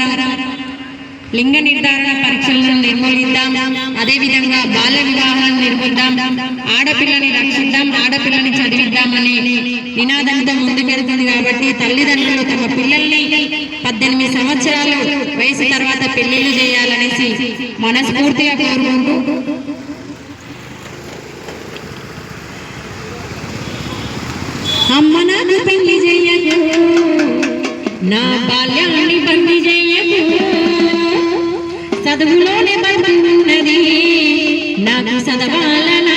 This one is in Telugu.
బలాత్కారం, లింగ నిర్ధారణ పరీక్షలను నిర్మూలిద్దాం. అదేవిధంగా బాల్య వివాహాలను నిర్మిద్దాం, ఆడపిల్లని రక్షిద్దాం, ఆడపిల్లని చదివిద్దామని నినాదంతో ముందుకెళ్తుంది. కాబట్టి తల్లిదండ్రులు తమ పిల్లల్ని 18 సంవత్సరాలు వయసు తర్వాత పెళ్లిళ్ళు చేయాలనేసి మనస్ఫూర్తిగా కోరుకుంటూ అమ్మ నాకు పెళ్లి చెయ్యకు, నా బాల్యాన్ని బంది చెయ్యకు, చదువులోనే బంది ఉన్నది నాకు చదవాలన